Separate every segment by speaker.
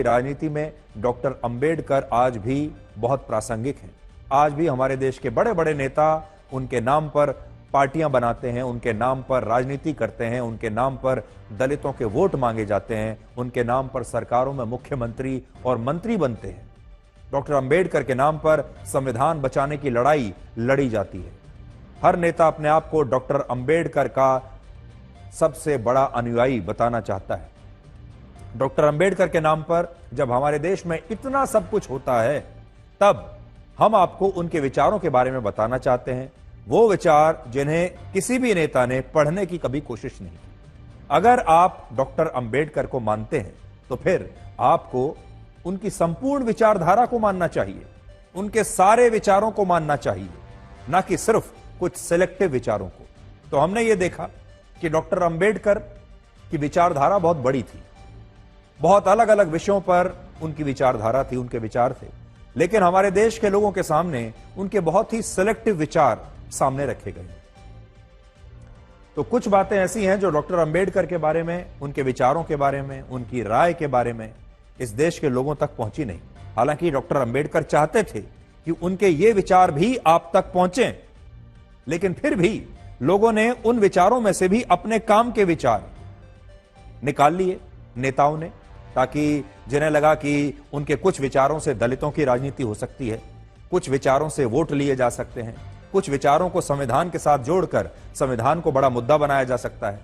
Speaker 1: राजनीति में डॉक्टर अंबेडकर आज भी बहुत प्रासंगिक हैं। आज भी हमारे देश के बड़े बड़े नेता उनके नाम पर पार्टियां बनाते हैं, उनके नाम पर राजनीति करते हैं, उनके नाम पर दलितों के वोट मांगे जाते हैं, उनके नाम पर सरकारों में मुख्यमंत्री और मंत्री बनते हैं। डॉक्टर अंबेडकर के नाम पर संविधान बचाने की लड़ाई लड़ी जाती है। हर नेता अपने आप को डॉक्टर अंबेडकर का सबसे बड़ा अनुयायी बताना चाहता है। डॉक्टर अंबेडकर के नाम पर जब हमारे देश में इतना सब कुछ होता है, तब हम आपको उनके विचारों के बारे में बताना चाहते हैं। वो विचार जिन्हें किसी भी नेता ने पढ़ने की कभी कोशिश नहीं की। अगर आप डॉक्टर अंबेडकर को मानते हैं तो फिर आपको उनकी संपूर्ण विचारधारा को मानना चाहिए, उनके सारे विचारों को मानना चाहिए, ना कि सिर्फ कुछ सिलेक्टिव विचारों को। तो हमने ये देखा कि डॉक्टर अंबेडकर की विचारधारा बहुत बड़ी थी, बहुत अलग अलग विषयों पर उनकी विचारधारा थी, उनके विचार थे, लेकिन हमारे देश के लोगों के सामने उनके बहुत ही सिलेक्टिव विचार सामने रखे गए। तो कुछ बातें ऐसी हैं जो डॉक्टर अंबेडकर के बारे में, उनके विचारों के बारे में, उनकी राय के बारे में इस देश के लोगों तक पहुंची नहीं। हालांकि डॉक्टर अंबेडकर चाहते थे कि उनके ये विचार भी आप तक पहुंचे, लेकिन फिर भी लोगों ने उन विचारों में से भी अपने काम के विचार निकाल लिए नेताओं ने, ताकि जिन्हें लगा कि उनके कुछ विचारों से दलितों की राजनीति हो सकती है, कुछ विचारों से वोट लिए जा सकते हैं, कुछ विचारों को संविधान के साथ जोड़कर संविधान को बड़ा मुद्दा बनाया जा सकता है।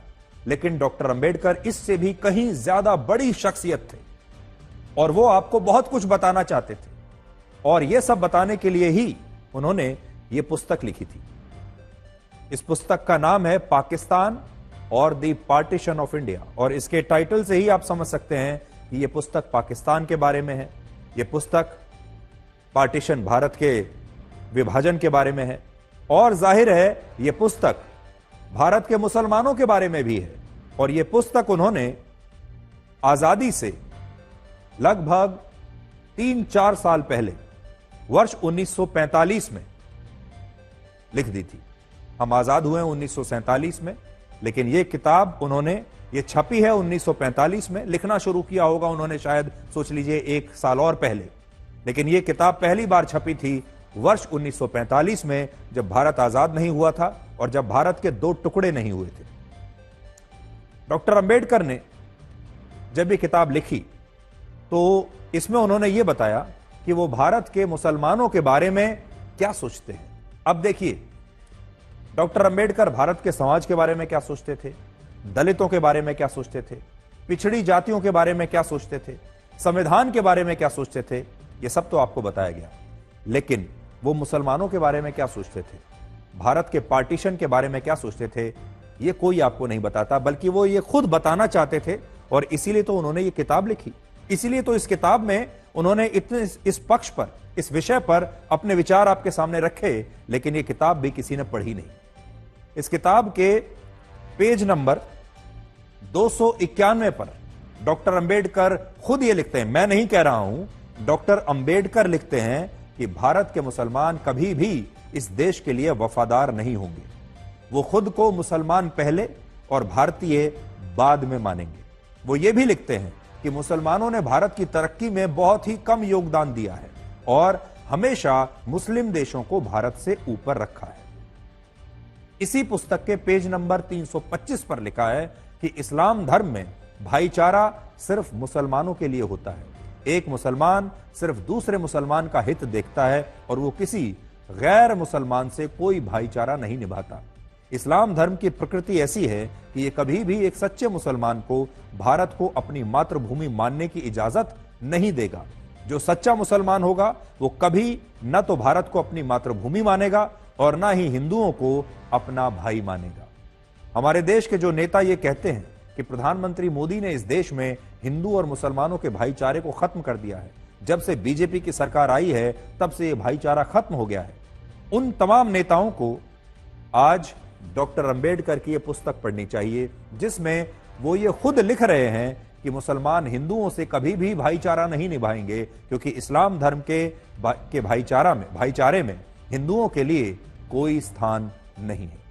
Speaker 1: लेकिन डॉक्टर अंबेडकर इससे भी कहीं ज्यादा बड़ी शख्सियत थे और वो आपको बहुत कुछ बताना चाहते थे, और यह सब बताने के लिए ही उन्होंने ये पुस्तक लिखी थी। इस पुस्तक का नाम है पाकिस्तान और द पार्टीशन ऑफ इंडिया, और इसके टाइटल से ही आप समझ सकते हैं कि यह पुस्तक पाकिस्तान के बारे में है, यह पुस्तक पार्टीशन, भारत के विभाजन के बारे में है, और जाहिर है यह पुस्तक भारत के मुसलमानों के बारे में भी है। और यह पुस्तक उन्होंने आजादी से लगभग 3-4 साल पहले वर्ष 1945 में लिख दी थी। हम आजाद हुए 1947 में, लेकिन यह किताब उन्होंने, ये छपी है 1945 में। लिखना शुरू किया होगा उन्होंने शायद, सोच लीजिए 1 साल और पहले, लेकिन यह किताब पहली बार छपी थी वर्ष 1945 में, जब भारत आजाद नहीं हुआ था और जब भारत के 2 टुकड़े नहीं हुए थे। डॉक्टर अंबेडकर ने जब ये किताब लिखी तो इसमें उन्होंने ये बताया कि वो भारत के मुसलमानों के बारे में क्या सोचते हैं। अब देखिए, डॉक्टर अंबेडकर भारत के समाज के बारे में क्या सोचते थे, दलितों के बारे में क्या सोचते थे, पिछड़ी जातियों के बारे में क्या सोचते थे, संविधान के बारे में क्या सोचते थे, ये सब तो आपको बताया गया। लेकिन वो मुसलमानों के बारे में क्या सोचते थे, भारत के पार्टीशन के बारे में क्या सोचते थे, ये कोई आपको नहीं बताता, बल्कि वो ये खुद बताना चाहते थे, और इसीलिए तो उन्होंने ये किताब लिखी। इसीलिए तो इस किताब में उन्होंने इतने इस पक्ष पर, इस विषय पर अपने विचार आपके सामने रखे, लेकिन ये किताब भी किसी ने पढ़ी नहीं। इस किताब के पेज नंबर 291 पर डॉक्टर अंबेडकर खुद ये लिखते हैं, मैं नहीं कह रहा हूं, डॉक्टर अंबेडकर लिखते हैं कि भारत के मुसलमान कभी भी इस देश के लिए वफादार नहीं होंगे। वो खुद को मुसलमान पहले और भारतीय बाद में मानेंगे। वो ये भी लिखते हैं कि मुसलमानों ने भारत की तरक्की में बहुत ही कम योगदान दिया है और हमेशा मुस्लिम देशों को भारत से ऊपर रखा है। इसी पुस्तक के पेज नंबर 325 पर लिखा है कि इस्लाम धर्म में भाईचारा सिर्फ मुसलमानों के लिए होता है। एक मुसलमान सिर्फ दूसरे मुसलमान का हित देखता है और वो किसी गैर मुसलमान से कोई भाईचारा नहीं निभाता। इस्लाम धर्म की प्रकृति ऐसी है कि ये कभी भी एक सच्चे मुसलमान को भारत को अपनी मातृभूमि मानने की इजाजत नहीं देगा। जो सच्चा मुसलमान होगा वो कभी न तो भारत को अपनी मातृभूमि मानेगा और ना ही हिंदुओं को अपना भाई मानेगा। हमारे देश के जो नेता ये कहते हैं कि प्रधानमंत्री मोदी ने इस देश में हिंदू और मुसलमानों के भाईचारे को खत्म कर दिया है, जब से बीजेपी की सरकार आई है तब से यह भाईचारा खत्म हो गया है, उन तमाम नेताओं को आज डॉक्टर अंबेडकर की यह पुस्तक पढ़नी चाहिए, जिसमें वो ये खुद लिख रहे हैं कि मुसलमान हिंदुओं से कभी भी भाईचारा नहीं निभाएंगे, क्योंकि इस्लाम धर्म के भाईचारे में हिंदुओं के लिए कोई स्थान नहीं है।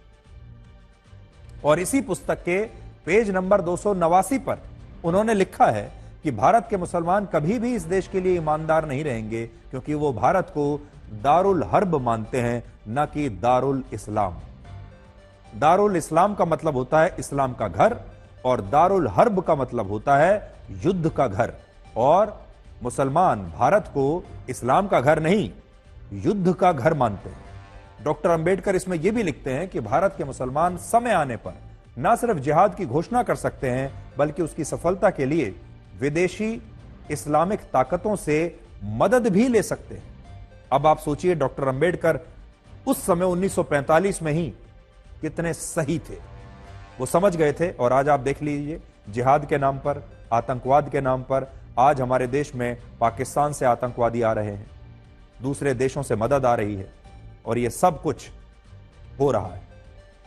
Speaker 1: और इसी पुस्तक के पेज नंबर 289 पर उन्होंने लिखा है कि भारत के मुसलमान कभी भी इस देश के लिए ईमानदार नहीं रहेंगे, क्योंकि वो भारत को दारुल हर्ब मानते हैं, न कि दारुल इस्लाम। दारुल इस्लाम का मतलब होता है इस्लाम का घर, और दारुल हर्ब का मतलब होता है युद्ध का घर। और मुसलमान भारत को इस्लाम का घर नहीं, युद्ध का घर मानते हैं। डॉक्टर अंबेडकर इसमें यह भी लिखते हैं कि भारत के मुसलमान समय आने पर न सिर्फ जिहाद की घोषणा कर सकते हैं, बल्कि उसकी सफलता के लिए विदेशी इस्लामिक ताकतों से मदद भी ले सकते हैं। अब आप सोचिए, डॉक्टर अंबेडकर उस समय 1945 में ही कितने सही थे। वो समझ गए थे। और आज आप देख लीजिए, जिहाद के नाम पर, आतंकवाद के नाम पर आज हमारे देश में पाकिस्तान से आतंकवादी आ रहे हैं, दूसरे देशों से मदद आ रही है, और ये सब कुछ हो रहा है।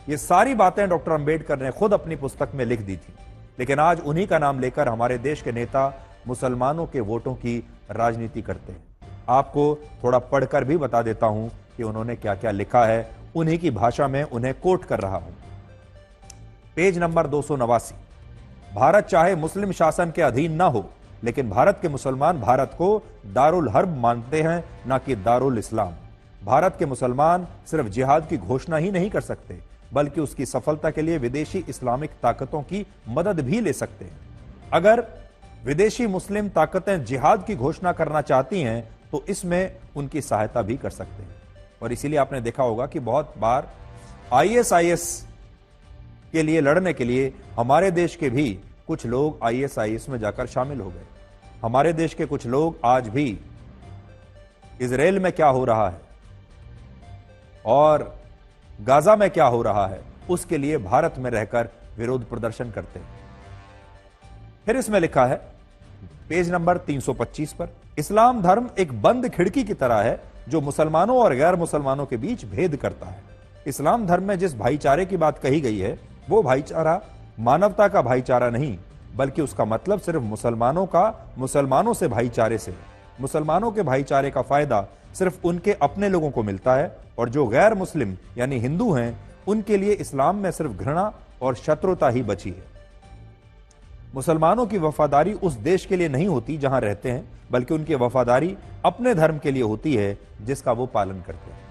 Speaker 1: ये सारी बातें डॉक्टर अंबेडकर ने खुद अपनी पुस्तक में लिख दी थी, लेकिन आज उन्हीं का नाम लेकर हमारे देश के नेता मुसलमानों के वोटों की राजनीति करते हैं। आपको थोड़ा पढ़कर भी बता देता हूं कि उन्होंने क्या क्या लिखा है, उन्हीं की भाषा में उन्हें कोट कर रहा हूं। Page number 289। भारत चाहे मुस्लिम शासन के अधीन ना हो, लेकिन भारत के मुसलमान भारत को दारुल हर्ब मानते हैं, ना कि दारुल इस्लाम। भारत के मुसलमान सिर्फ जिहाद की घोषणा ही नहीं कर सकते, बल्कि उसकी सफलता के लिए विदेशी इस्लामिक ताकतों की मदद भी ले सकते हैं। अगर विदेशी मुस्लिम ताकतें जिहाद की घोषणा करना चाहती हैं, तो इसमें उनकी सहायता भी कर सकते हैं। और इसीलिए आपने देखा होगा कि बहुत बार आईएसआईएस के लिए लड़ने के लिए हमारे देश के भी कुछ लोग आईएसआईएस में जाकर शामिल हो गए। हमारे देश के कुछ लोग आज भी इजराइल में क्या हो रहा है और गाजा में क्या हो रहा है, उसके लिए भारत में रहकर विरोध प्रदर्शन करते हैं। फिर इसमें लिखा है पेज नंबर 325 पर, इस्लाम धर्म एक बंद खिड़की की तरह है जो मुसलमानों और गैर मुसलमानों के बीच भेद करता है। इस्लाम धर्म में जिस भाईचारे की बात कही गई है, वो भाईचारा मानवता का भाईचारा नहीं, बल्कि उसका मतलब सिर्फ मुसलमानों का मुसलमानों से भाईचारे से। मुसलमानों के भाईचारे का फायदा सिर्फ उनके अपने लोगों को मिलता है, और जो गैर मुस्लिम यानी हिंदू हैं, उनके लिए इस्लाम में सिर्फ घृणा और शत्रुता ही बची है। मुसलमानों की वफादारी उस देश के लिए नहीं होती जहां रहते हैं, बल्कि उनकी वफादारी अपने धर्म के लिए होती है जिसका वो पालन करते हैं।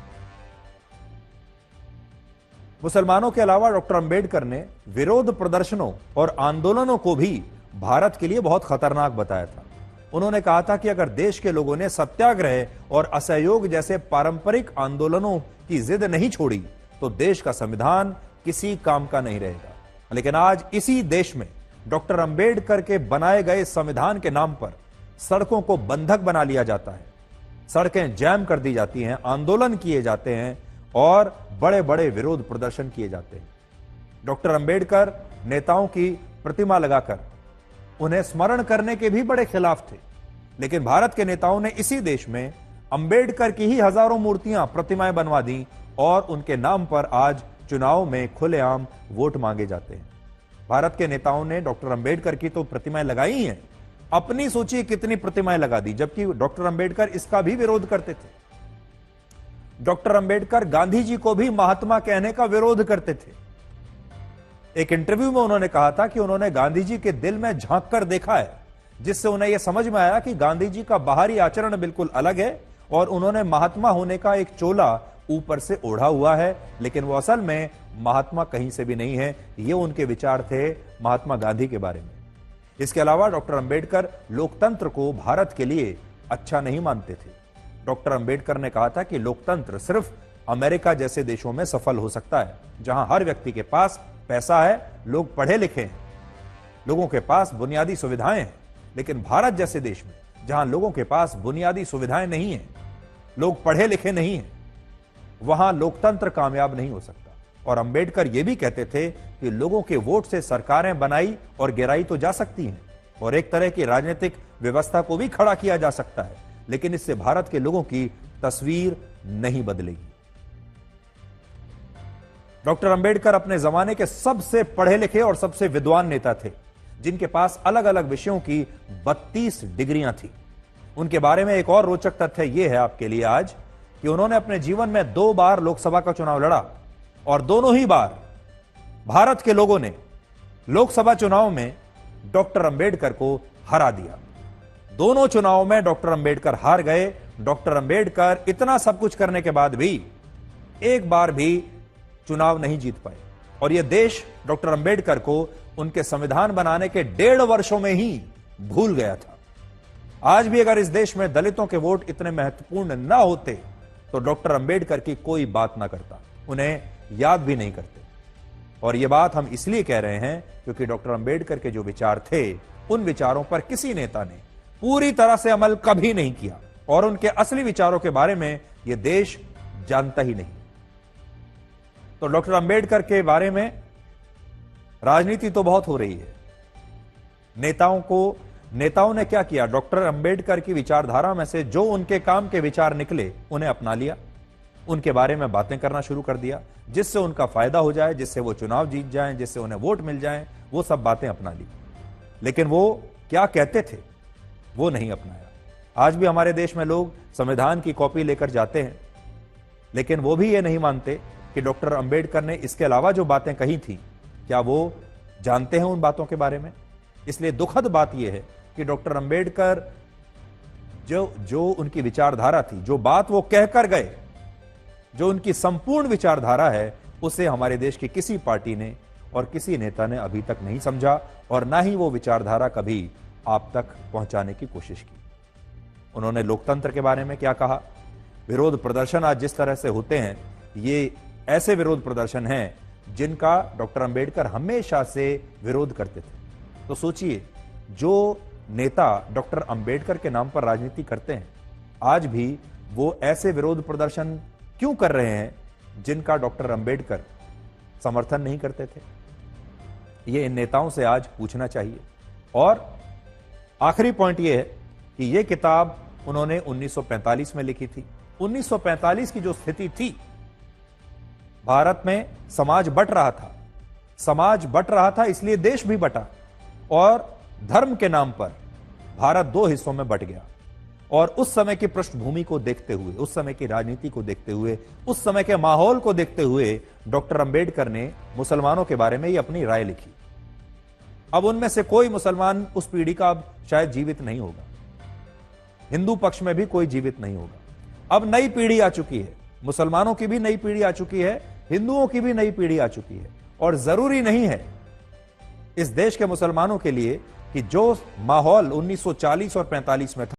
Speaker 1: मुसलमानों के अलावा डॉक्टर अंबेडकर ने विरोध प्रदर्शनों और आंदोलनों को भी भारत के लिए बहुत खतरनाक बताया था। उन्होंने कहा था कि अगर देश के लोगों ने सत्याग्रह और असहयोग जैसे पारंपरिक आंदोलनों की जिद नहीं छोड़ी, तो देश का संविधान किसी काम का नहीं रहेगा। लेकिन आज इसी देश में डॉक्टर अंबेडकर के बनाए गए संविधान के नाम पर सड़कों को बंधक बना लिया जाता है, सड़कें जैम कर दी जाती हैं, आंदोलन किए जाते हैं और बड़े बड़े विरोध प्रदर्शन किए जाते हैं। डॉक्टर अंबेडकर नेताओं की प्रतिमा लगाकर उन्हें स्मरण करने के भी बड़े खिलाफ थे, लेकिन भारत के नेताओं ने इसी देश में अंबेडकर की ही हजारों मूर्तियां, प्रतिमाएं बनवा दी, और उनके नाम पर आज चुनाव में खुलेआम वोट मांगे जाते हैं। भारत के नेताओं ने डॉक्टर अंबेडकर की तो प्रतिमाएं लगाई हैं, अपनी सोचिए कितनी प्रतिमाएं लगा दी, जबकि डॉक्टर अंबेडकर इसका भी विरोध करते थे। डॉक्टर अंबेडकर गांधी जी को भी महात्मा कहने का विरोध करते थे। एक इंटरव्यू में उन्होंने कहा था कि उन्होंने गांधी जी के दिल में झांक कर देखा है, जिससे उन्हें यह समझ में आया कि गांधी जी का बाहरी आचरण बिल्कुल अलग है और उन्होंने महात्मा होने का एक चोला ऊपर से ओढ़ा हुआ है, लेकिन वो असल में महात्मा कहीं से भी नहीं है। ये उनके विचार थे महात्मा गांधी के बारे में। इसके अलावा डॉक्टर अंबेडकर लोकतंत्र को भारत के लिए अच्छा नहीं मानते थे। डॉक्टर अंबेडकर ने कहा था कि लोकतंत्र सिर्फ अमेरिका जैसे देशों में सफल हो सकता है, जहां हर व्यक्ति के पास पैसा है, लोग पढ़े लिखे हैं, लोगों के पास बुनियादी सुविधाएं हैं। लेकिन भारत जैसे देश में, जहां लोगों के पास बुनियादी सुविधाएं नहीं है, लोग पढ़े लिखे नहीं हैं, वहां लोकतंत्र कामयाब नहीं हो सकता। और अंबेडकर यह भी कहते थे कि लोगों के वोट से सरकारें बनाई और गिराई तो जा सकती हैं और एक तरह की राजनीतिक व्यवस्था को भी खड़ा किया जा सकता है, लेकिन इससे भारत के लोगों की तस्वीर नहीं बदलेगी। डॉक्टर अंबेडकर अपने जमाने के सबसे पढ़े लिखे और सबसे विद्वान नेता थे, जिनके पास अलग अलग विषयों की 32 डिग्रियां थी। उनके बारे में एक और रोचक तथ्य यह है आपके लिए आज कि उन्होंने अपने जीवन में 2 बार लोकसभा का चुनाव लड़ा और दोनों ही बार भारत के लोगों ने लोकसभा चुनाव में डॉक्टर अंबेडकर को हरा दिया। दोनों चुनावों में डॉक्टर अंबेडकर हार गए। डॉक्टर अंबेडकर इतना सब कुछ करने के बाद भी एक बार भी चुनाव नहीं जीत पाए और यह देश डॉक्टर अंबेडकर को उनके संविधान बनाने के 1.5 वर्षों में ही भूल गया था। आज भी अगर इस देश में दलितों के वोट इतने महत्वपूर्ण ना होते तो डॉक्टर अंबेडकर की कोई बात ना करता, उन्हें याद भी नहीं करते। और यह बात हम इसलिए कह रहे हैं क्योंकि डॉक्टर अंबेडकर के जो विचार थे उन विचारों पर किसी नेता ने पूरी तरह से अमल कभी नहीं किया और उनके असली विचारों के बारे में यह देश जानता ही नहीं। तो डॉक्टर अंबेडकर के बारे में राजनीति तो बहुत हो रही है। नेताओं ने क्या किया, डॉक्टर अंबेडकर की विचारधारा में से जो उनके काम के विचार निकले उन्हें अपना लिया, उनके बारे में बातें करना शुरू कर दिया, जिससे उनका फायदा हो जाए, जिससे वो चुनाव जीत जाएं, जिससे उन्हें वोट मिल जाएं, वो सब बातें अपना ली। लेकिन वो क्या कहते थे वो नहीं अपनाया। आज भी हमारे देश में लोग संविधान की कॉपी लेकर जाते हैं, लेकिन वो भी ये नहीं मानते कि डॉक्टर अंबेडकर ने इसके अलावा जो बातें कही थी क्या वो जानते हैं उन बातों के बारे में। इसलिए दुखद बात यह है कि डॉक्टर अंबेडकर जो उनकी विचारधारा थी, जो बात वो कहकर गए, जो उनकी संपूर्ण विचारधारा है, उसे हमारे देश की किसी पार्टी ने और किसी नेता ने अभी तक नहीं समझा और ना ही वो विचारधारा कभी आप तक पहुंचाने की कोशिश की। उन्होंने लोकतंत्र के बारे में क्या कहा, विरोध प्रदर्शन आज जिस तरह से होते हैं ये ऐसे विरोध प्रदर्शन हैं जिनका डॉक्टर अंबेडकर हमेशा से विरोध करते थे। तो सोचिए, जो नेता डॉक्टर अंबेडकर के नाम पर राजनीति करते हैं आज भी वो ऐसे विरोध प्रदर्शन क्यों कर रहे हैं जिनका डॉक्टर अंबेडकर समर्थन नहीं करते थे। ये इन नेताओं से आज पूछना चाहिए। और आखिरी पॉइंट ये है कि ये किताब उन्होंने 1945 में लिखी थी। 1945 की जो स्थिति थी, भारत में समाज बंट रहा था, इसलिए देश भी बटा और धर्म के नाम पर भारत 2 हिस्सों में बट गया। और उस समय की पृष्ठभूमि को देखते हुए, उस समय की राजनीति को देखते हुए, उस समय के माहौल को देखते हुए डॉक्टर अंबेडकर ने मुसलमानों के बारे में ये अपनी राय लिखी। अब उनमें से कोई मुसलमान उस पीढ़ी का अब शायद जीवित नहीं होगा, हिंदू पक्ष में भी कोई जीवित नहीं होगा। अब नई पीढ़ी आ चुकी है, मुसलमानों की भी नई पीढ़ी आ चुकी है, हिंदुओं की भी नई पीढ़ी आ चुकी है। और जरूरी नहीं है इस देश के मुसलमानों के लिए कि जो माहौल 1940 और 45 में था